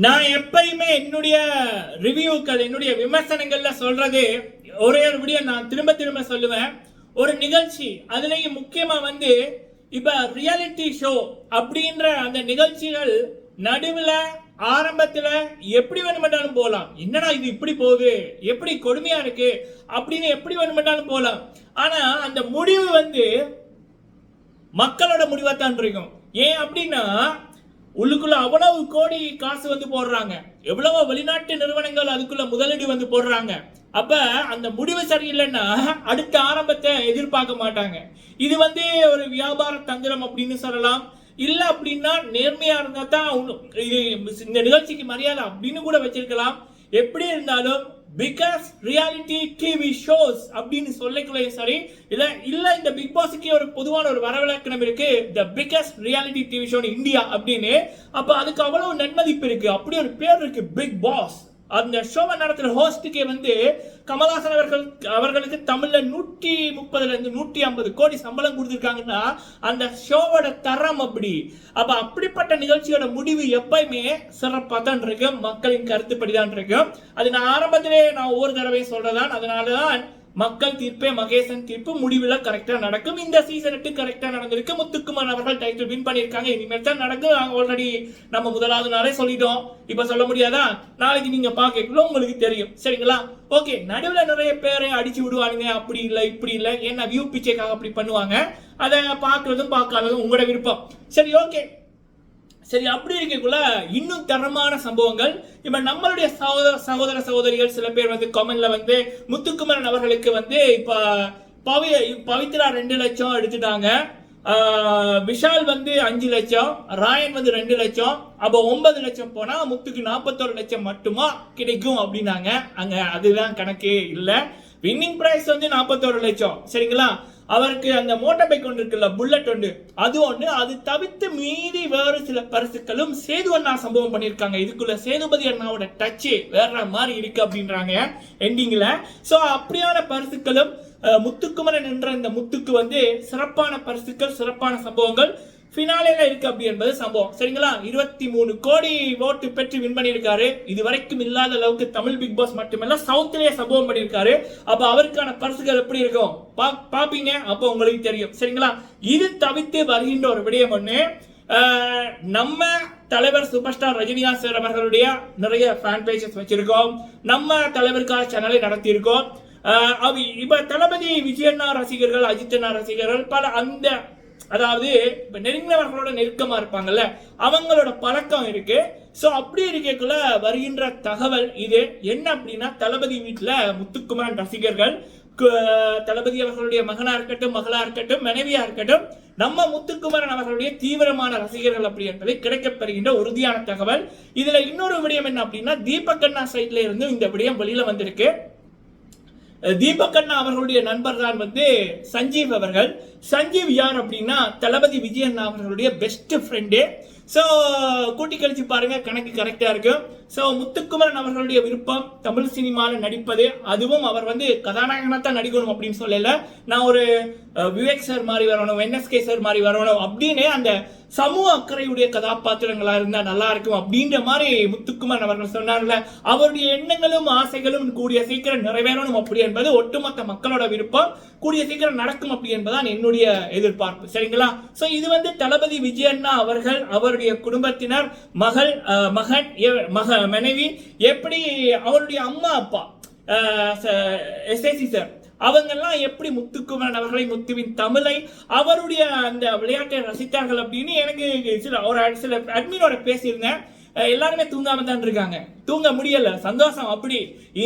நான் எப்பயுமே என்னுடைய ரிவ்யூக்கள் என்னுடைய விமர்சனங்கள்ல சொல்றது ஒரே ஒரு வீடியோ நான் திரும்ப திரும்ப சொல்லுவேன். ஒரு நிகழ்ச்சி அதுலயும் முக்கியமா இப்ப ரியாலிட்டி ஷோ அப்படின்ற அந்த நிகழ்ச்சிகள் நடுவுல ஆரம்பத்துல எப்படி வேணுமென்றாலும் போகலாம். என்னடா இது இப்படி போகுது, எப்படி கொடுமையா இருக்கு அப்படின்னு எப்படி வேணுமென்றாலும் போகலாம். ஆனா அந்த முடிவு மக்களோட முடிவா தான் இருக்கும். ஏன் அப்படின்னா உள்ளுக்குள்ள அவ்வளவு கோடி காசு போடுறாங்க, எவ்வளவோ வெளிநாட்டு நிறுவனங்கள் அதுக்குள்ள முதலீடு போடுறாங்க. அப்ப அந்த முடிவு சரியில்லைன்னா அடுத்த ஆரம்பத்தை எதிர்பார்க்க மாட்டாங்க. இது ஒரு வியாபார தந்திரம் அப்படின்னு சொல்லலாம். இல்ல அப்படின்னா நேர்மையா இருந்தா தான் இந்த நிகழ்ச்சிக்கு மரியாதை அப்படின்னு கூட வச்சிருக்கலாம். எப்படி இருந்தாலும் பிகாஸ் ரியாலிட்டி டிவி ஷோஸ் அப்படின்னு சொல்லக்குள்ளே சரி இல்ல இந்த பிக் பாஸுக்கு ஒரு பொதுவான ஒரு வரவிலக்கணம் இருக்கு, the biggest reality TV show India அப்படின்னு. அப்ப அதுக்கு அவ்வளவு நன்மதிப்பு இருக்கு, அப்படி ஒரு பேர் இருக்கு பிக் பாஸ். அந்த ஷோவை நடத்துற ஹோஸ்டுக்கே கமல்ஹாசன் அவர்களுக்கு தமிழ்ல 130 இருந்து 150 கோடி சம்பளம் கொடுத்திருக்காங்கன்னா அந்த ஷோவோட தரம் அப்படி. அப்ப அப்படிப்பட்ட நிகழ்ச்சியோட முடிவு எப்பயுமே சிறப்பா தான் இருக்கும், மக்களின் கருத்துப்படிதான் இருக்கும். அது நான் ஆரம்பத்திலே ஒவ்வொரு தடவையும் சொல்றதான். அதனாலதான் மக்கள் தீர்ப்பே மகேசன் தீர்ப்பு முடிவுல கரெக்டா நடக்கும். இந்த சீசன் 8 கரெக்டா நடந்திருக்கு. முத்துக்குமார் அவர்கள் டைட்டில் வின் பண்ணிருக்காங்க. இனிமேல் தான் நடக்கும். ஆல்ரெடி நம்ம முதலாவது நாளே சொல்லிட்டோம், இப்ப சொல்ல முடியாதா? நாளைக்கு நீங்க பாக்கக்குள்ள உங்களுக்கு தெரியும், சரிங்களா? ஓகே, நடுவில் நிறைய பேரை அடிச்சு விடுவானுங்க, அப்படி இல்லை இப்படி இல்லை, என்ன வியூ பிச்சைக்காக அப்படி பண்ணுவாங்க. அதை பார்க்கறதும் பார்க்காததும் உங்களோட விருப்பம். சரி, ஓகே, சரி. அப்படி இருக்கக்குள்ள இன்னும் தரமான சம்பவங்கள் இப்ப நம்மளுடைய சகோதர சகோதரிகள் சில பேர் கமெண்ட்ல முத்துக்குமரன் அவர்களுக்கு இப்ப பவித்ரா 2 லட்சம் எடுத்துட்டாங்க, விஷால் 5 லட்சம், ராயன் 2 லட்சம், அப்ப 9 லட்சம் போனா முத்துக்கு 41 லட்சம் மட்டுமா கிடைக்கும் அப்படின்னாங்க. அங்க அதுதான் கணக்கே இல்ல. வின்னிங் பிரைஸ் 41 லட்சம், சரிங்களா? அவருக்கு அந்த மோட்டார் பைக் ஒன்று இருக்குல்ல, புல்லட் ஒன்று, அது ஒன்று. அது தவிர்த்து மீதி வேறு சில பரிசுகளும் சேது அண்ணா சம்பவம் பண்ணியிருக்காங்க. இதுக்குள்ள சேதுபதி அண்ணாவோட டச்சு வேற மாதிரி இருக்கு அப்படின்றாங்க எண்டிங்ல. ஸோ அப்படியான பரிசுகளும் முத்துக்குமரன் என்ற இந்த முத்துக்கு சிறப்பான பரிசுகள், சிறப்பான சம்பவங்கள் ஃபினாலேல இருக்கு அப்படி என்பது சம்பவம், சரிங்களா? 23 கோடி ஓட்டு பெற்று வின் பண்ணியிருக்காரு. இது வரைக்கும் இல்லாத அளவுக்கு தமிழ் பிக் பாஸ் மட்டுமல்ல சவுத்திலேயே சம்பவம் பண்ணியிருக்காரு. அப்ப அவருக்கான பரிசுகள் எப்படி இருக்கும் பாப்பீங்க, அப்போ உங்களுக்கு தெரியும், சரிங்களா? இது தவிர்த்து வருகின்ற ஒரு விடயம் ஒண்ணு, நம்ம தலைவர் சூப்பர் ஸ்டார் ரஜினிகாந்த் சார் அவர்களுடைய நிறைய ஃபேன் பேஜஸ் வச்சிருக்கோம். நம்ம தலைவருக்கான சேனலை நடத்தியிருக்கோம். இப்ப தளபதி விஜயண்ணா ரசிகர்கள், அஜித் அண்ணா ரசிகர்கள் பல அந்த அதாவது இப்ப நெருங்கினவர்களோட நெருக்கமா இருப்பாங்கல்ல, அவங்களோட பழக்கம் இருக்கு. சோ அப்படி இருக்கக்குள்ள வருகின்ற தகவல் இது என்ன அப்படின்னா, தளபதி வீட்டுல முத்துக்குமரன் ரசிகர்கள், தளபதி அவர்களுடைய மகனா இருக்கட்டும், மகளா இருக்கட்டும், மனைவியா இருக்கட்டும், நம்ம முத்துக்குமரன் அவர்களுடைய தீவிரமான ரசிகர்கள் அப்படி என்பதை கிடைக்கப்பெறுகின்ற உறுதியான தகவல். இதுல இன்னொரு விடயம் என்ன அப்படின்னா, தீபக் அண்ணா சைட்ல இருந்து இந்த விடயம் வெளியில வந்திருக்கு. தீபக் அண்ணா அவர்களுடைய நண்பர் தான் சஞ்சீவ் அவர்கள். சஞ்சீவ் யார் அப்படின்னா தளபதி விஜய் அண்ணா அவர்களுடைய பெஸ்ட் ஃப்ரெண்டு. ஸோ கூட்டி கழிச்சு பாருங்க, கணக்கு கரெக்டா இருக்கும். ஸோ முத்துக்குமரன் அவர்களுடைய விருப்பம் தமிழ் சினிமாவில் நடிப்பது, அதுவும் அவர் கதாநாயகனா தான் நடிக்கணும் அப்படின்னு சொல்லல, நான் ஒரு விவேக் சார் மாதிரி வரணும், என்எஸ்கே சார் மாதிரி வரணும் அப்படின்னு அந்த சமூக அக்கறையுடைய கதாபாத்திரங்களா இருந்தா நல்லா இருக்கும் அப்படின்ற மாதிரி முத்துக்குமரன் அவர்கள் சொன்னார்ல. அவருடைய எண்ணங்களும் ஆசைகளும் கூடிய சீக்கிரம் நிறைவேறணும் அப்படி என்பது ஒட்டுமொத்த மக்களோட விருப்பம். கூடிய சீக்கிரம் நடக்கும் அப்படி என்பதுதான் என்னுடைய எதிர்பார்ப்பு, சரிங்களா? சோ இது தளபதி விஜய் அண்ணா அவர்கள், அவருடைய குடும்பத்தினர், மகன், மனைவி, எப்படி அவருடைய அம்மா அப்பா எஸ்ஏசி சார் அவங்கெல்லாம் எப்படி முத்துக்குமரன் அவர்களை, முத்துவின் தமிழை, அவருடைய அந்த விளையாட்டை ரசித்தார்கள் அப்படின்னு எனக்கு சில அட்மினோட பேசியிருந்தேன். எல்லாருமே தூங்காம தான் இருக்காங்க, தூங்க முடியல, சந்தோஷம். அப்படி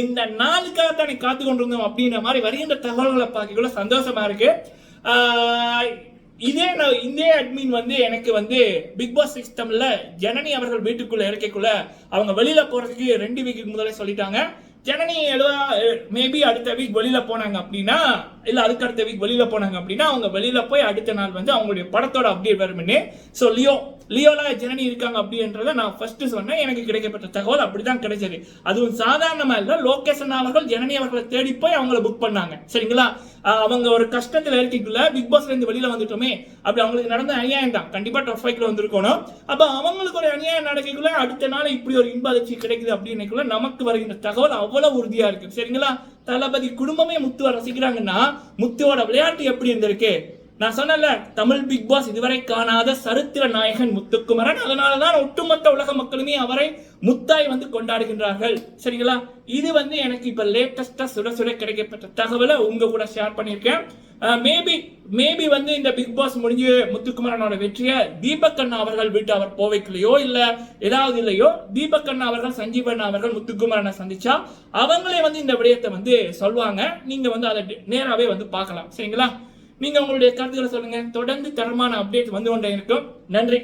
இந்த நாளுக்காக தான் காத்து கொண்டிருந்தோம் அப்படின்ற மாதிரி வருகின்ற தகவல்களை பார்க்கக்குள்ள சந்தோஷமா இருக்கு. இதே அட்மின் எனக்கு பிக் பாஸ் சிஸ்டம்ல ஜனனி அவர்கள் வீட்டுக்குள்ள இருக்கக்குள்ள அவங்க வெளியில போறதுக்கு 2 வீக்கு முதலே சொல்லிட்டாங்க. ஜனனி மேபி அடுத்த வீக் வெளியில போனாங்க அப்படின்னா, இல்ல அதுக்கு அடுத்த வீக் வெளியில போனாங்க அப்படின்னா அவங்க வெளியில போய் அடுத்த நாள் அவங்களுடைய படத்தோட அப்டேட் வரும்னு சொல்லியோ லியோலா ஜனனி இருக்காங்க அப்படின்றத நான் ஃபர்ஸ்ட் சொன்னேன். எனக்கு கிடைக்கப்பட்ட தகவல் அப்படிதான் கிடைச்சது. அதுவும் சாதாரணமா இல்ல, லோகேஷன் அவர்கள் ஜனனி அவர்களை தேடி போய் அவங்களை புக் பண்ணாங்க. சரிங்களா? அவங்க ஒரு கஷ்டத்துல இருக்கக்குள்ள பிக் பாஸ்ல இருந்து வெளியில வந்துட்டோமே, அப்படி அவங்களுக்கு நடந்த அநியாயம் தான். கண்டிப்பா டாப் 5 வந்திருக்கணும். அப்ப அவங்களுக்கு ஒரு அநியாயம் நடக்கக்குள்ள அடுத்த நாள் இப்படி ஒரு இன்ப அதிர்ச்சி கிடைக்குது அப்படின்னுக்குள்ள நமக்கு வருகின்ற தகவல் அவ்வளவு உறுதியா இருக்கு. சரிங்களா? தளபதி குடும்பமே முத்துவை ரசிக்கிறாங்கன்னா முத்துவோட விளையாட்டு எப்படி இருந்திருக்கு? நான் சொன்னல, தமிழ் பிக் பாஸ் இதுவரை காணாத சரித்திர நாயகன் முத்துக்குமரன். அதனாலதான் ஒட்டுமொத்த உலக மக்களுமே அவரை முத்தாய் வந்து கொண்டாடுகின்றார்கள். சரிங்களா? இது வந்து எனக்கு இப்ப லேட்டஸ்டா சுட சுட கிடைக்கப்பட்ட தகவலை உங்க கூட ஷேர் பண்ணியிருக்கேன். மேபி வந்து இந்த பிக் பாஸ் முடிஞ்சு முத்துக்குமரனோட வெற்றியை தீபக் அண்ணா அவர்கள் விட்டு அவர் போவைக்கலையோ இல்ல ஏதாவது இல்லையோ, தீபக் அண்ணா அவர்கள் சஞ்சீவ் அண்ணா அவர்கள் முத்துக்குமரனை சந்திச்சா அவங்களே வந்து இந்த விடயத்தை வந்து சொல்லுவாங்க. நீங்க வந்து அதை நேராவே வந்து பார்க்கலாம். சரிங்களா? நீங்க உங்களுடைய கருத்துக்களை சொல்லுங்க. தொடர்ந்து தரமான அப்டேட் வந்து கொண்டே இருக்கும். நன்றி.